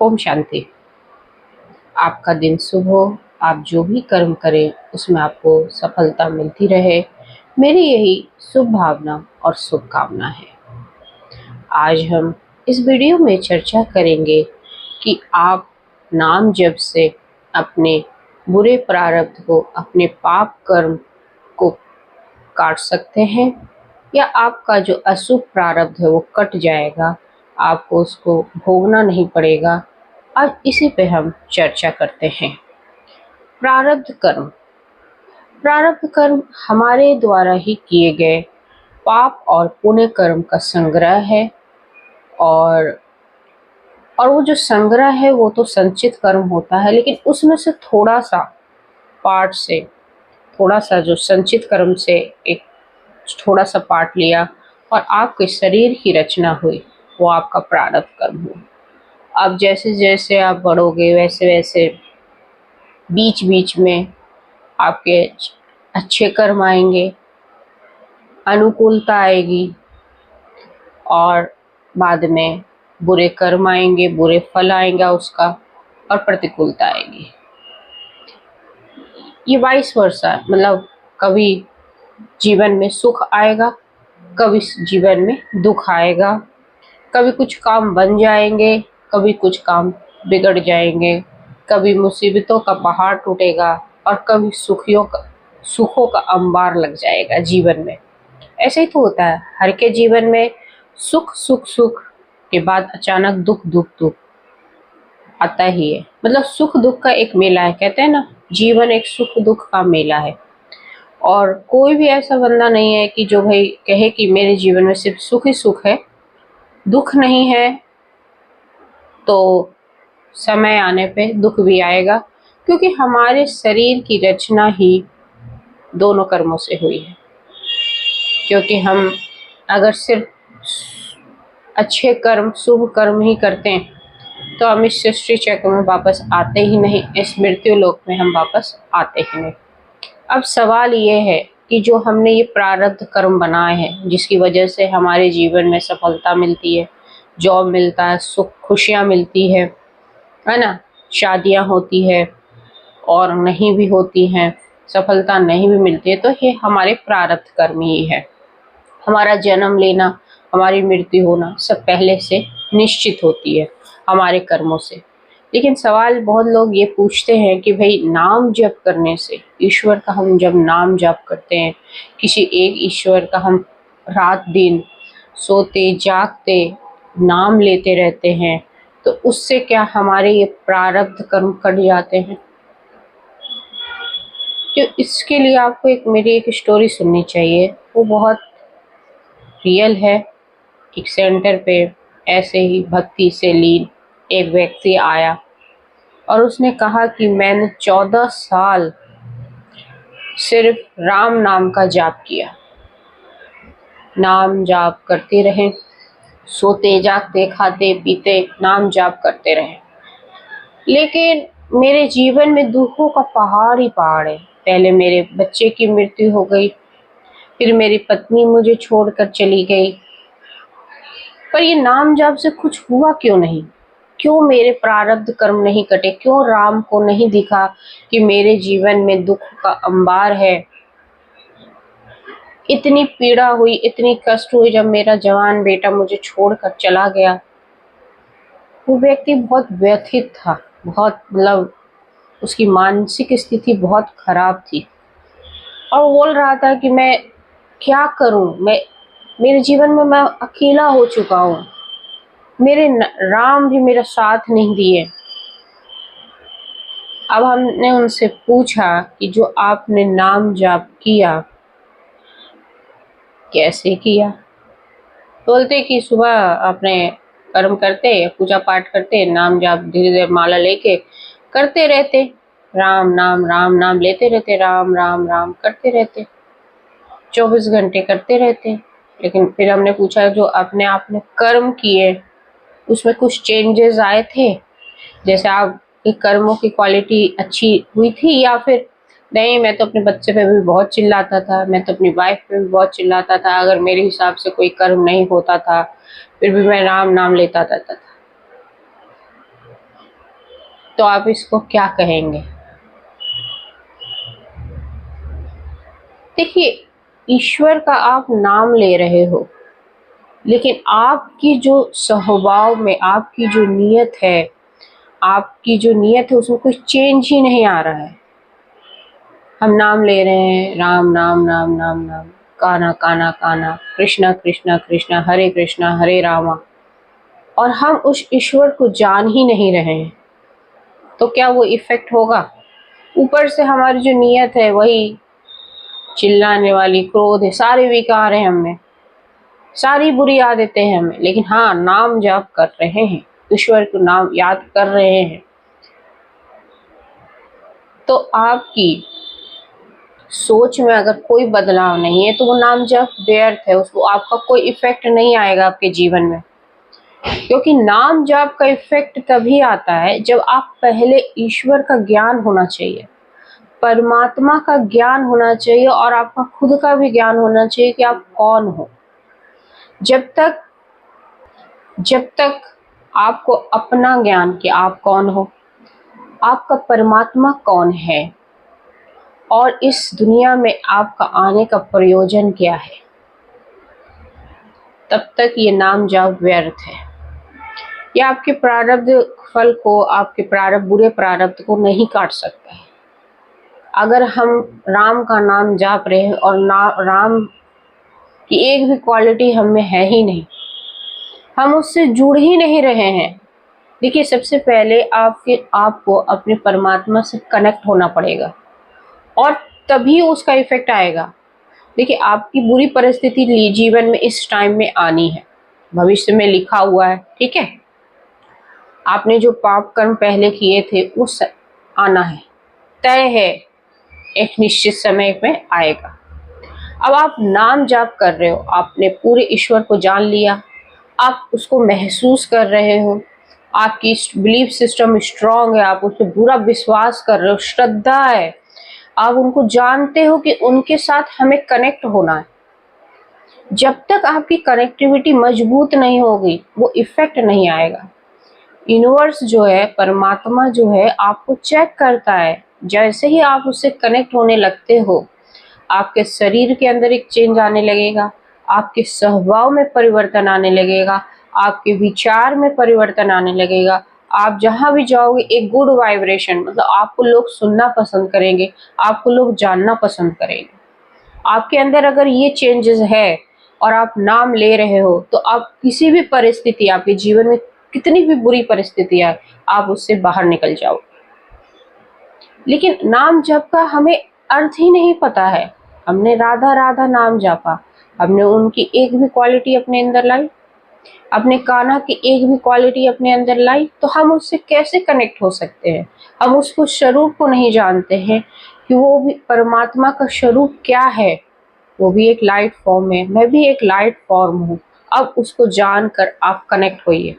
ओम शांति। आपका दिन शुभ हो। आप जो भी कर्म करें उसमें आपको सफलता मिलती रहे, मेरी यही शुभ भावना और शुभकामना है। आज हम इस वीडियो में चर्चा करेंगे कि आप नाम जप से अपने बुरे प्रारब्ध को, अपने पाप कर्म को काट सकते हैं या आपका जो अशुभ प्रारब्ध है वो कट जाएगा, आपको उसको भोगना नहीं पड़ेगा। आज इसी पे हम चर्चा करते हैं। प्रारब्ध कर्म। प्रारब्ध कर्म हमारे द्वारा ही किए गए पाप और पुण्य कर्म का संग्रह है और वो जो संग्रह है वो तो संचित कर्म होता है, लेकिन उसमें से थोड़ा सा पार्ट से, थोड़ा सा जो संचित कर्म से एक थोड़ा सा पार्ट लिया और आपके शरीर की रचना हुई, वो आपका प्रारब्ध कर्म हुआ। अब जैसे जैसे आप बढ़ोगे वैसे वैसे बीच बीच में आपके अच्छे कर्म आएंगे, अनुकूलता आएगी और बाद में बुरे कर्म आएंगे, बुरे फल आएगा उसका और प्रतिकूलता आएगी। ये वाइस वर्सा, मतलब कभी जीवन में सुख आएगा, कभी जीवन में दुख आएगा, कभी कुछ काम बन जाएंगे, कभी कुछ काम बिगड़ जाएंगे, कभी मुसीबतों का पहाड़ टूटेगा और कभी सुखों का अंबार लग जाएगा जीवन में। ऐसे ही तो होता है हर के जीवन में, सुख सुख सुख के बाद अचानक दुख दुख दुख आता ही है। मतलब सुख दुख का एक मेला है, कहते हैं ना, जीवन एक सुख दुख का मेला है। और कोई भी ऐसा बंदा नहीं है कि जो भाई कहे कि मेरे जीवन में सिर्फ सुख ही सुख है, दुख नहीं है। तो समय आने पे दुख भी आएगा, क्योंकि हमारे शरीर की रचना ही दोनों कर्मों से हुई है। क्योंकि हम अगर सिर्फ अच्छे कर्म, शुभ कर्म ही करते हैं तो हम इस सृष्टि चक्र में वापस आते ही नहीं, इस मृत्यु लोक में हम वापस आते ही नहीं। अब सवाल ये है कि जो हमने ये प्रारब्ध कर्म बनाए हैं, जिसकी वजह से हमारे जीवन में सफलता मिलती है, जॉब मिलता है, सुख खुशियाँ मिलती है ना, शादियाँ होती है और नहीं भी होती हैं, सफलता नहीं भी मिलती है, तो ये हमारे प्रारब्ध कर्म ही है। हमारा जन्म लेना, हमारी मृत्यु होना सब पहले से निश्चित होती है हमारे कर्मों से। लेकिन सवाल बहुत लोग ये पूछते हैं कि भाई नाम जप करने से, ईश्वर का हम जब नाम जप करते हैं, किसी एक ईश्वर का हम रात दिन सोते जागते नाम लेते रहते हैं, तो उससे क्या हमारे ये प्रारब्ध कर्म कट जाते हैं? तो इसके लिए आपको मेरी एक स्टोरी सुननी चाहिए, वो बहुत रियल है। एक सेंटर पे ऐसे ही भक्ति से लीन एक व्यक्ति आया और उसने कहा कि मैंने 14 साल सिर्फ राम नाम का जाप किया, नाम जाप करते रहे, सोते जागते खाते पीते नाम जाप करते रहे, लेकिन मेरे जीवन में दुखों का पहाड़ ही पहाड़ है। पहले मेरे बच्चे की मृत्यु हो गई, फिर मेरी पत्नी मुझे छोड़कर चली गई, पर ये नाम जाप से कुछ हुआ क्यों नहीं? क्यों मेरे प्रारब्ध कर्म नहीं कटे? क्यों राम को नहीं दिखा कि मेरे जीवन में दुख का अंबार है? इतनी पीड़ा हुई, इतनी कष्ट हुई जब मेरा जवान बेटा मुझे छोड़कर चला गया। वो व्यक्ति बहुत व्यथित था, बहुत, मतलब उसकी मानसिक स्थिति बहुत खराब थी और वो बोल रहा था कि मैं क्या करूं, मेरे जीवन में मैं अकेला हो चुका हूँ, मेरे राम भी मेरा साथ नहीं दिए। अब हमने उनसे पूछा कि जो आपने नाम जाप किया कैसे किया? बोलते कि सुबह अपने कर्म करते, पूजा पाठ करते, नाम जाप धीरे धीरे माला लेके करते रहते, राम नाम लेते रहते, राम राम राम करते रहते, 24 घंटे करते रहते। लेकिन फिर हमने पूछा जो अपने आपने कर्म किए उसमें कुछ चेंजेस आए थे? जैसे आपके कर्मों की क्वालिटी अच्छी हुई थी या फिर नहीं? मैं तो अपने बच्चे पे भी बहुत चिल्लाता था, मैं तो अपनी वाइफ पे भी बहुत चिल्लाता था, अगर मेरे हिसाब से कोई कर्म नहीं होता था फिर भी मैं राम नाम लेता रहता था। तो आप इसको क्या कहेंगे? देखिए, ईश्वर का आप नाम ले रहे हो, लेकिन आपकी जो स्वभाव में आपकी जो नीयत है उसमें कोई चेंज ही नहीं आ रहा है। हम नाम ले रहे हैं, राम नाम नाम नाम नाम, कान्हा कान्हा कान्हा, कृष्णा कृष्णा कृष्णा, हरे रामा, और हम उस ईश्वर को जान ही नहीं रहे हैं, तो क्या वो इफेक्ट होगा? ऊपर से हमारी जो नीयत है वही चिल्लाने वाली, क्रोध है, सारे विकार हैं हमें, सारी बुरी आदतें हैं हमें, लेकिन हाँ, नाम जाप कर रहे हैं, ईश्वर को नाम याद कर रहे हैं, तो आपकी सोच में अगर कोई बदलाव नहीं है तो वो नाम जप व्यर्थ है, उसको आपका कोई इफेक्ट नहीं आएगा आपके जीवन में। क्योंकि नाम जाप का इफेक्ट तभी आता है जब आप पहले ईश्वर का ज्ञान होना चाहिए, परमात्मा का ज्ञान होना चाहिए, और आपका खुद का भी ज्ञान होना चाहिए कि आप कौन हो। जब तक आपको अपना ज्ञान कि आप कौन हो, आपका परमात्मा कौन है, और इस दुनिया में आपका आने का प्रयोजन क्या है, तब तक ये नाम जाप व्यर्थ है। यह आपके प्रारब्ध फल को, आपके बुरे प्रारब्ध को नहीं काट सकता है। अगर हम राम का नाम जाप रहे हैं और राम की एक भी क्वालिटी हम में है ही नहीं, हम उससे जुड़ ही नहीं रहे हैं। देखिए, सबसे पहले आपको अपने परमात्मा से कनेक्ट होना पड़ेगा, और तभी उसका इफेक्ट आएगा। देखिए, आपकी बुरी परिस्थिति जीवन में इस टाइम में आनी है, भविष्य में लिखा हुआ है, ठीक है। आपने जो पाप कर्म पहले किए थे उस आना है, तय है, एक निश्चित समय में आएगा। अब आप नाम जाप कर रहे हो, आपने पूरे ईश्वर को जान लिया, आप उसको महसूस कर रहे हो, आपकी बिलीफ सिस्टम स्ट्रांग है, आप उस पर पूरा विश्वास कर रहे हो, श्रद्धा है, आप उनको जानते हो कि उनके साथ हमें कनेक्ट होना है। जब तक आपकी कनेक्टिविटी मजबूत नहीं होगी, वो इफेक्ट नहीं आएगा। यूनिवर्स जो है, परमात्मा जो है, आपको चेक करता है। जैसे ही आप उससे कनेक्ट होने लगते हो, आपके शरीर के अंदर एक चेंज आने लगेगा, आपके स्वभाव में परिवर्तन आने लगेगा, आपके विचार में परिवर्तन आने लगेगा। आप जहां भी जाओगे एक गुड वाइब्रेशन, मतलब आपको लोग सुनना पसंद करेंगे, आपको लोग जानना पसंद करेंगे। आपके अंदर अगर ये चेंजेस है और आप नाम ले रहे हो, तो आप किसी भी परिस्थिति, आपके जीवन में कितनी भी बुरी परिस्थिति आए, आप उससे बाहर निकल जाओ। लेकिन नाम जप का हमें अर्थ ही नहीं पता है। हमने राधा राधा नाम जपा, हमने उनकी एक भी क्वालिटी अपने अंदर लाई, अपने कान्हा की एक भी क्वालिटी अपने अंदर लाई, तो हम उससे कैसे कनेक्ट हो सकते हैं? हम उसको स्वरूप को नहीं जानते हैं कि वो भी परमात्मा का स्वरूप क्या है। वो भी एक लाइट फॉर्म है, मैं भी एक लाइट फॉर्म हूँ। अब उसको जानकर आप कनेक्ट होइए।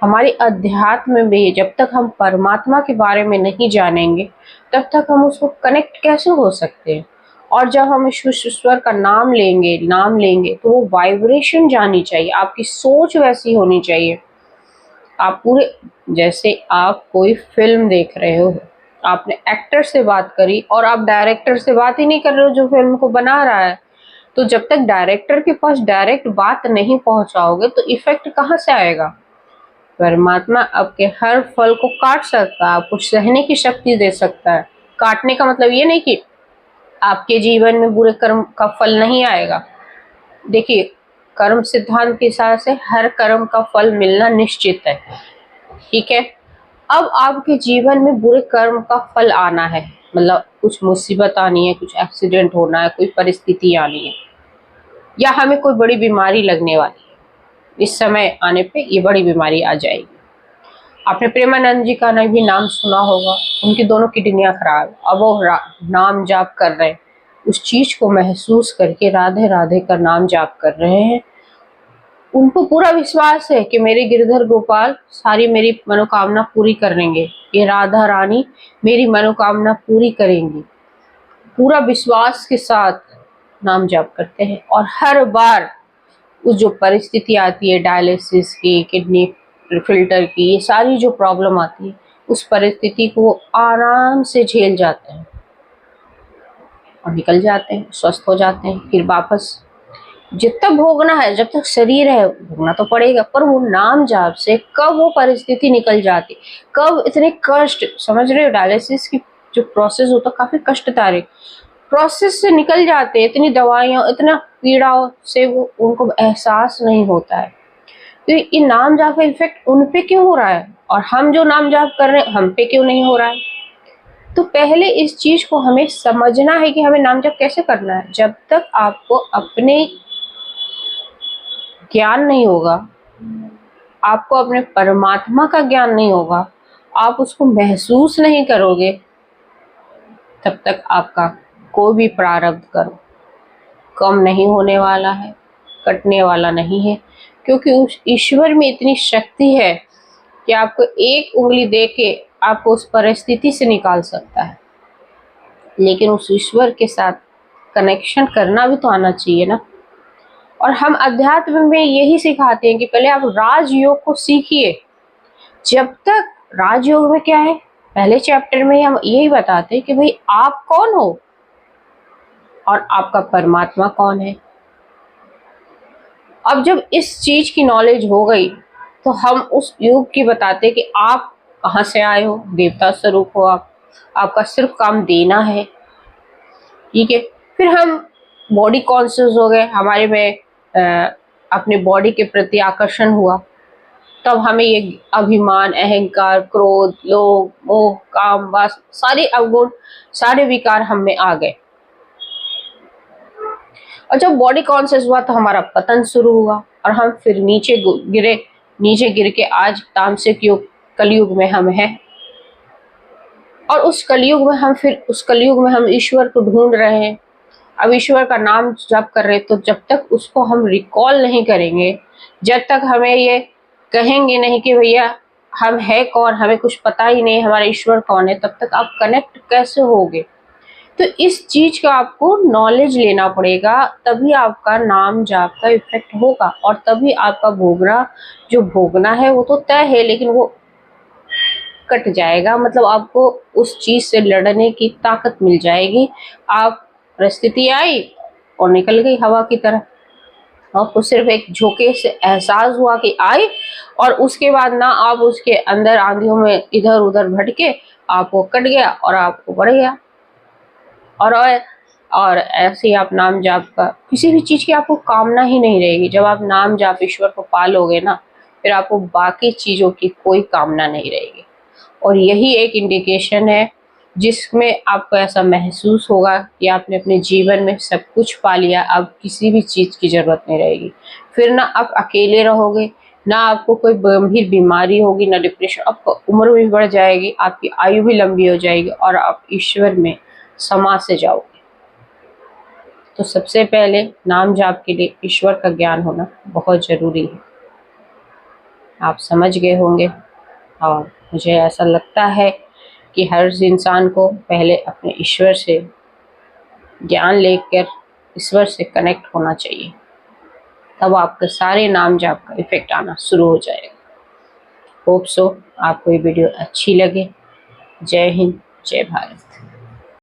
हमारे अध्यात्म में जब तक हम परमात्मा के बारे में नहीं जानेंगे, तब तक हम उसको कनेक्ट कैसे हो सकते हैं? और जब हम ईश्वर का नाम लेंगे तो वो वाइब्रेशन जानी चाहिए, आपकी सोच वैसी होनी चाहिए। आप पूरे, जैसे आप कोई फिल्म देख रहे हो, आपने एक्टर से बात करी और आप डायरेक्टर से बात ही नहीं कर रहे हो जो फिल्म को बना रहा है, तो जब तक डायरेक्टर के पास डायरेक्ट बात नहीं पहुंचाओगे तो इफेक्ट कहाँ से आएगा? परमात्मा आपके हर फल को काट सकता है, आपको सहने की शक्ति दे सकता है। काटने का मतलब ये नहीं कि आपके जीवन में बुरे कर्म का फल नहीं आएगा। देखिए, कर्म सिद्धांत के हिसाब से हर कर्म का फल मिलना निश्चित है, ठीक है। अब आपके जीवन में बुरे कर्म का फल आना है, मतलब कुछ मुसीबत आनी है, कुछ एक्सीडेंट होना है, कोई परिस्थिति आनी है, या हमें कोई बड़ी बीमारी लगने वाली है। इस समय आने पे ये बड़ी बीमारी आ जाएगी। आपने प्रेमानंद जी का भी नाम सुना होगा, उनकी दोनों किडनियां खराब, अब वो नाम जाप कर रहे हैं, उस चीज को महसूस करके राधे राधे का नाम जाप कर रहे हैं। उनको पूरा विश्वास है कि मेरे गिरधर गोपाल सारी मेरी मनोकामना पूरी करेंगे, ये राधा रानी मेरी मनोकामना पूरी करेंगी। पूरा विश्वास के साथ नाम जाप करते हैं, और हर बार उस जो परिस्थिति आती है डायलिसिस की, किडनी फिल्टर की, ये सारी जो प्रॉब्लम आती है, उस परिस्थिति को आराम से झेल जाते हैं और निकल जाते हैं, स्वस्थ हो जाते हैं। फिर वापस जितना भोगना है, जब तक शरीर है भोगना तो पड़ेगा, पर वो नाम जाप से कब वो परिस्थिति निकल जाती, कब इतने कष्ट, समझ रहे हो, डायलिसिस की जो प्रोसेस होता है काफी कष्टदायक प्रोसेस से निकल जाते हैं, इतनी दवाइयों इतना पीड़ाओं से वो उनको एहसास नहीं होता है। तो ये नाम जाप का इफेक्ट उन पे क्यों हो रहा है और हम जो नाम जाप कर रहे हैं हम पे क्यों नहीं हो रहा है? तो पहले इस चीज को हमें समझना है कि हमें नाम जाप कैसे करना है। जब तक आपको अपने ज्ञान नहीं होगा, आपको अपने परमात्मा का ज्ञान नहीं होगा, आप उसको महसूस नहीं करोगे, तब तक आपका कोई भी प्रारब्ध करो कम नहीं होने वाला है, कटने वाला नहीं है। क्योंकि उस ईश्वर में इतनी शक्ति है कि आपको एक उंगली दे के आपको उस परिस्थिति से निकाल सकता है, लेकिन उस ईश्वर के साथ कनेक्शन करना भी तो आना चाहिए ना। और हम अध्यात्म में यही सिखाते हैं कि पहले आप राजयोग को सीखिए। जब तक राजयोग में क्या है, पहले चैप्टर में हम यही बताते हैं कि भाई आप कौन हो और आपका परमात्मा कौन है। अब जब इस चीज की नॉलेज हो गई तो हम उस योग की बताते कि आप कहाँ से आए हो, देवता स्वरूप हो आप, आपका सिर्फ काम देना है, ठीक है। फिर हम बॉडी कॉन्शियस हो गए, हमारे में अपने बॉडी के प्रति आकर्षण हुआ, तब हमें ये अभिमान, अहंकार, क्रोध, लोभ, मोह, काम, वास, सारे अवगुण, सारे विकार हम में आ गए। और जब बॉडी कॉन्शियस हुआ तो हमारा पतन शुरू हुआ और हम फिर नीचे गिर के आज तामसिक युग कलयुग में हम हैं। और उस कलयुग में हम ईश्वर को ढूंढ रहे हैं। अब ईश्वर का नाम जप कर रहे, तो जब तक उसको हम रिकॉल नहीं करेंगे, जब तक हमें ये कहेंगे नहीं कि भैया हम है कौन, हमें कुछ पता ही नहीं हमारा ईश्वर कौन है, तब तक आप कनेक्ट कैसे होगे? तो इस चीज का आपको नॉलेज लेना पड़ेगा, तभी आपका नाम जाप का इफेक्ट होगा और तभी आपका भोगना है वो तो तय है, लेकिन वो कट जाएगा। मतलब आपको उस चीज से लड़ने की ताकत मिल जाएगी। आप परिस्थिति आई और निकल गई हवा की तरह, आपको सिर्फ एक झोंके से एहसास हुआ कि आई, और उसके बाद ना आप उसके अंदर आंधियों में इधर उधर भटके, आपको कट गया और आपको बढ़ गया। और ऐसे ही आप नाम जाप का किसी भी चीज की आपको कामना ही नहीं रहेगी। जब आप नाम जाप ईश्वर को पालोगे ना, फिर आपको बाकी चीजों की कोई कामना नहीं रहेगी। और यही एक इंडिकेशन है जिसमें आपको ऐसा महसूस होगा कि आपने अपने जीवन में सब कुछ पा लिया, अब किसी भी चीज की जरूरत नहीं रहेगी। फिर ना आप अकेले रहोगे, ना आपको कोई गंभीर बीमारी होगी, ना डिप्रेशन, आपको उम्र भी बढ़ जाएगी, आपकी आयु भी लंबी हो जाएगी और आप ईश्वर में समा से जाओगे। तो सबसे पहले नाम जाप के लिए ईश्वर का ज्ञान होना बहुत जरूरी है। आप समझ गए होंगे, और मुझे ऐसा लगता है कि हर इंसान को पहले अपने ईश्वर से ज्ञान लेकर ईश्वर से कनेक्ट होना चाहिए, तब आपके सारे नाम जाप का इफेक्ट आना शुरू हो जाएगा। होप सो आपको ये वीडियो अच्छी लगे। जय हिंद, जय भारत।